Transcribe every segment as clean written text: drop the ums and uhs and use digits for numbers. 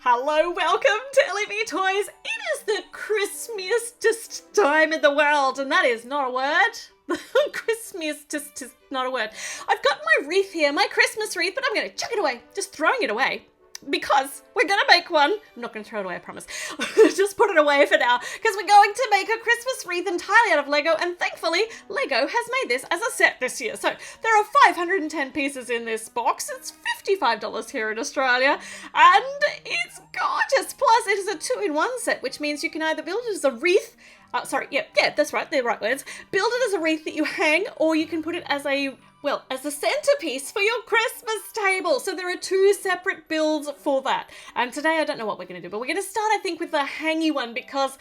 Hello, welcome to LEV Toys. It is the Christmiest time in the world, and that is not a word. Christmiest is not a word. I've got my wreath here, my Christmas wreath, but I'm going to chuck it away, just throwing it away. Because we're going to make one. I'm not going to throw it away, I promise. Just put it away for now, because we're going to make a Christmas wreath entirely out of Lego, and thankfully, Lego has made this as a set this year. So there are 510 pieces in this box. It's $55 here in Australia, and it's gorgeous. Plus, it is a 2-in-1 set, which means you can either build it as a wreath. Yeah, that's right, they're right words. Build it as a wreath that you hang, or you can put it as a centerpiece for your Christmas table. So there are two separate builds for that. And today I don't know what we're going to do, but we're going to start, I think, with the hangy one because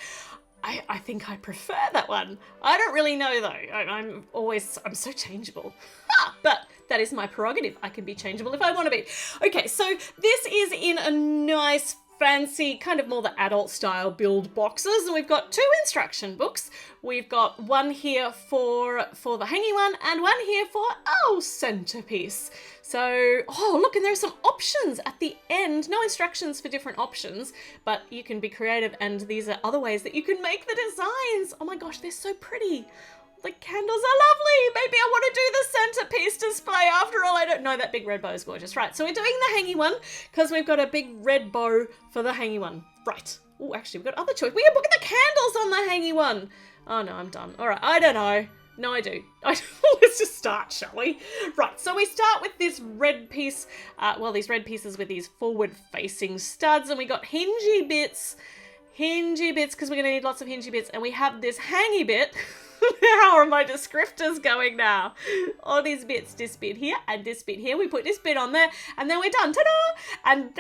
I think I prefer that one. I don't really know though. I'm so changeable. But that is my prerogative. I can be changeable if I want to be. Okay, so this is in a nice fancy, kind of more the adult style build boxes, and we've got 2 instruction books. We've got one here for the hangy one and one here for our centerpiece. So, oh look, and there's some options at the end. No instructions for different options, but you can be creative, and these are other ways that you can make the designs. Oh my gosh, they're so pretty. The candles are lovely. Maybe I want to do the centerpiece display after all. I don't know, that big red bow is gorgeous. Right, so we're doing the hangy one because we've got a big red bow for the hangy one. Right. Oh, actually, we've got other choice. Look at the candles on the hangy one. Oh no, I'm done. All right, I don't know. No, I do. Let's just start, shall we? Right, so we start with this red piece. These red pieces with these forward-facing studs, and we got hingy bits because we're going to need lots of hingy bits, and we have this hangy bit. How are my descriptors going now? All these bits, this bit here and this bit here. We put this bit on there and then we're done. Ta-da! And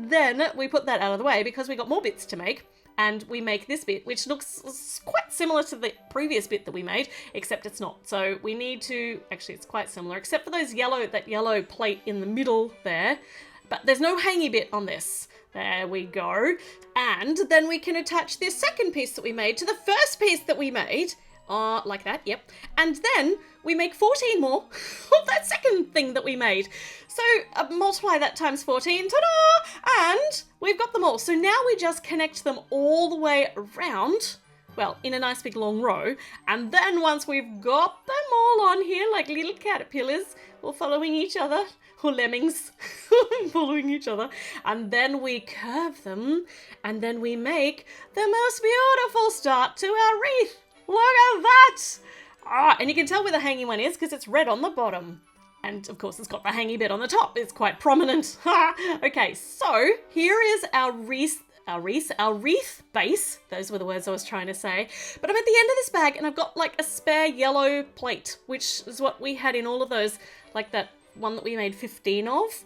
then we put that out of the way because we got more bits to make. And we make this bit, which looks quite similar to the previous bit that we made, except it's not. So we need to, actually it's quite similar, except for that yellow plate in the middle there. But there's no hangy bit on this. There we go. And then we can attach this second piece that we made to the first piece that we made. Like that, yep. And then we make 14 more of that second thing that we made. So multiply that times 14, ta-da! And we've got them all. So now we just connect them all the way around, well, in a nice big long row. And then once we've got them all on here, like little caterpillars, all following each other, or lemmings following each other, and then we curve them, and then we make the most beautiful start to our wreath. Look at that! And you can tell where the hangy one is because it's red on the bottom. And of course it's got the hangy bit on the top. It's quite prominent. Okay, so here is our wreath base. Those were the words I was trying to say. But I'm at the end of this bag and I've got like a spare yellow plate, which is what we had in all of those, like that one that we made 15 of.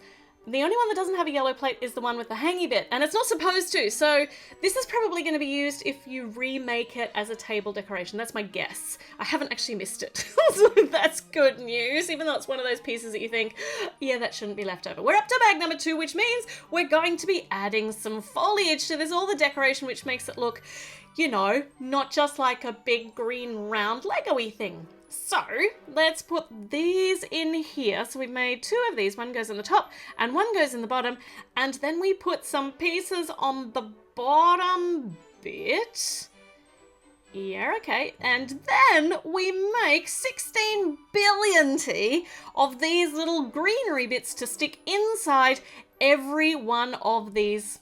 The only one that doesn't have a yellow plate is the one with the hangy bit, and it's not supposed to, so this is probably going to be used if you remake it as a table decoration. That's my guess. I haven't actually missed it, so that's good news, even though it's one of those pieces that you think, yeah, that shouldn't be left over. We're up to bag number 2, which means we're going to be adding some foliage to this, all the decoration, which makes it look, you know, not just like a big green round Lego-y thing. So let's put these in here. So we've made 2 of these. One goes in the top and one goes in the bottom. And then we put some pieces on the bottom bit. Yeah, okay. And then we make 16 billion of these little greenery bits to stick inside every one of these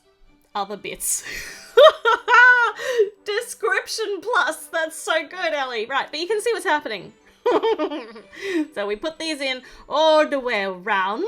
other bits. Description plus. That's so good, Ellie. Right, but you can see what's happening. So we put these in all the way around,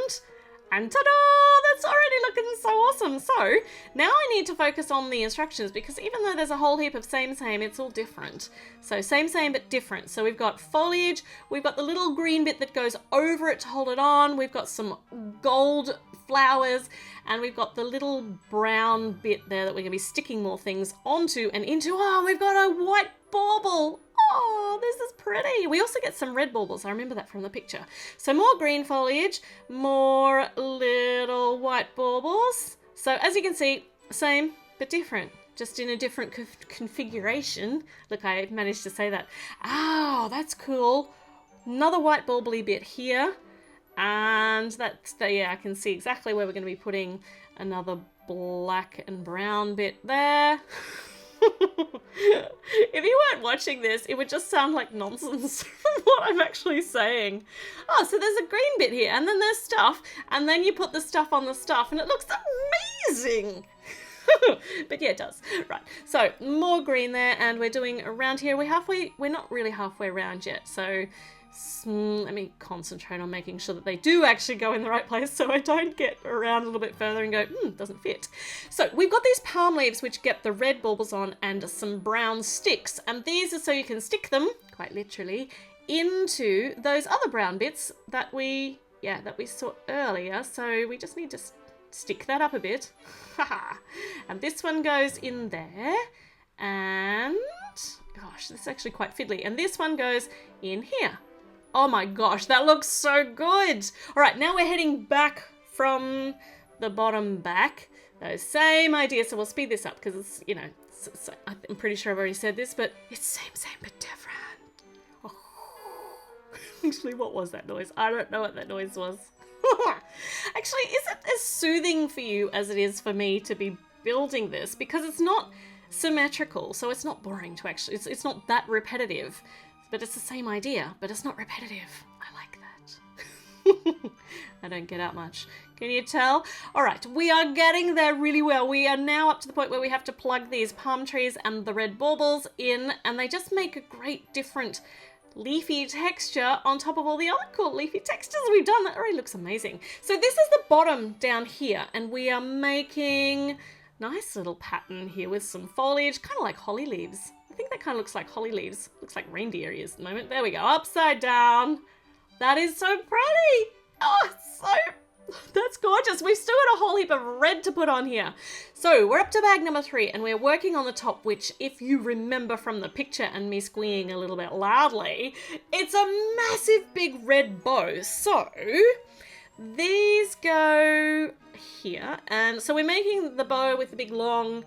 and ta-da! That's already looking so awesome. So now I need to focus on the instructions because even though there's a whole heap of same, it's all different. So same but different. So we've got foliage, we've got the little green bit that goes over it to hold it on, we've got some gold flowers, and we've got the little brown bit there that we're going to be sticking more things onto and into. Oh, we've got a white bauble. Oh, this is pretty. We also get some red baubles. I remember that from the picture. So more green foliage, more little white baubles. So as you can see, same but different, just in a different configuration. Look, I managed to say that. Oh, that's cool. Another white bauble-y bit here. And that's, yeah, I can see exactly where we're going to be putting another black and brown bit there. If you weren't watching this, it would just sound like nonsense from what I'm actually saying. Oh, so there's a green bit here, and then there's stuff, and then you put the stuff on the stuff, and it looks amazing. But yeah, it does. Right, so more green there, and we're doing around here. We're not really halfway around yet, so let me concentrate on making sure that they do actually go in the right place so I don't get around a little bit further and go, doesn't fit. So we've got these palm leaves which get the red baubles on and some brown sticks, and these are so you can stick them, quite literally, into those other brown bits that we saw earlier. So we just need to stick that up a bit. And this one goes in there, and gosh, this is actually quite fiddly, and this one goes in here. Oh my gosh, that looks so good. All right, now we're heading back from the bottom back. Those same ideas, so we'll speed this up because it's, you know, I'm pretty sure I've already said this, but it's same but different. Oh. Actually, what was that noise? I don't know what that noise was. Actually, is it as soothing for you as it is for me to be building this? Because it's not symmetrical, so it's not boring to actually, it's not that repetitive. But it's the same idea, but it's not repetitive. I like that. I don't get out much. Can you tell? All right, we are getting there really well. We are now up to the point where we have to plug these palm trees and the red baubles in, and they just make a great different leafy texture on top of all the other cool leafy textures we've done. That already looks amazing. So this is the bottom down here, and we are making nice little pattern here with some foliage, kind of like holly leaves. I think that kind of looks like holly leaves. Looks like reindeer ears at the moment. There we go, upside down. That is so pretty. Oh, that's gorgeous. We've still got a whole heap of red to put on here. So we're up to bag number 3, and we're working on the top, which, if you remember from the picture and me squeeing a little bit loudly, it's a massive big red bow. So these go here, and so we're making the bow with the big long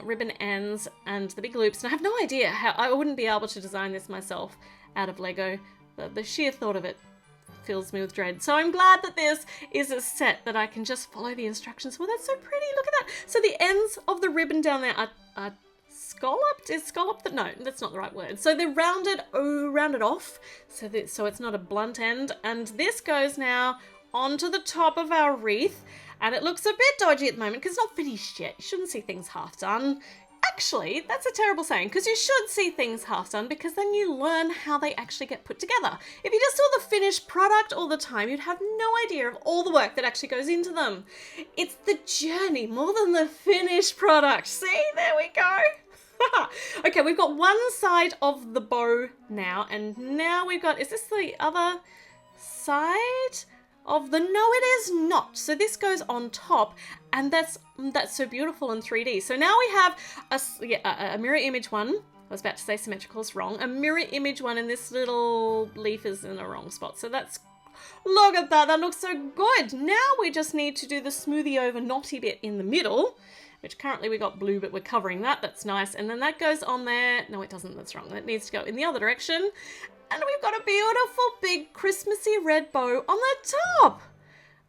ribbon ends and the big loops, and I have no idea how I wouldn't be able to design this myself out of Lego. The sheer thought of it fills me with dread. So I'm glad that this is a set that I can just follow the instructions. Well, that's so pretty. Look at that. So the ends of the ribbon down there are scalloped. Is scalloped? No, that's not the right word. So they're rounded off. So it's not a blunt end. And this goes now onto the top of our wreath. And it looks a bit dodgy at the moment because it's not finished yet. You shouldn't see things half done. Actually, that's a terrible saying, because you should see things half done, because then you learn how they actually get put together. If you just saw the finished product all the time, you'd have no idea of all the work that actually goes into them. It's the journey more than the finished product. See, there we go. Okay, we've got one side of the bow now, and now we've got, is this the other side of the, no it is not. So this goes on top, and that's so beautiful in 3D. So now we have a mirror image one. I was about to say symmetrical, is wrong. A mirror image one, and this little leaf is in the wrong spot. So that's, look at that, that looks so good. Now we just need to do the smoothie over knotty bit in the middle, which currently we got blue, but we're covering that. That's nice. And then that goes on there. No, it doesn't, that's wrong. That needs to go in the other direction. And we've got a beautiful big Christmassy red bow on the top.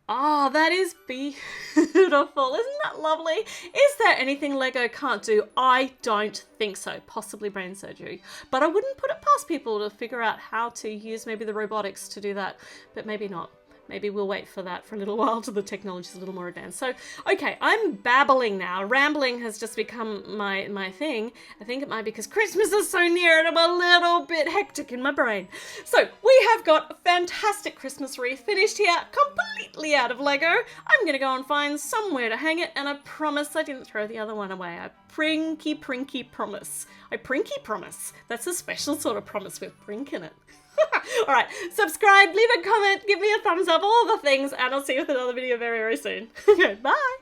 Ah, that is beautiful. Isn't that lovely? Is there anything Lego can't do? I don't think so. Possibly brain surgery. But I wouldn't put it past people to figure out how to use maybe the robotics to do that. But maybe not. Maybe we'll wait for that for a little while till the technology's a little more advanced. So, okay, I'm babbling now. Rambling has just become my thing. I think it might be because Christmas is so near and I'm a little bit hectic in my brain. So, we have got a fantastic Christmas wreath finished here, completely out of Lego. I'm going to go and find somewhere to hang it, and I promise I didn't throw the other one away. I prinky promise. I prinky promise. That's a special sort of promise with prink in it. All right, subscribe, leave a comment, give me a thumbs up, all the things, and I'll see you with another video very, very soon. Okay, bye.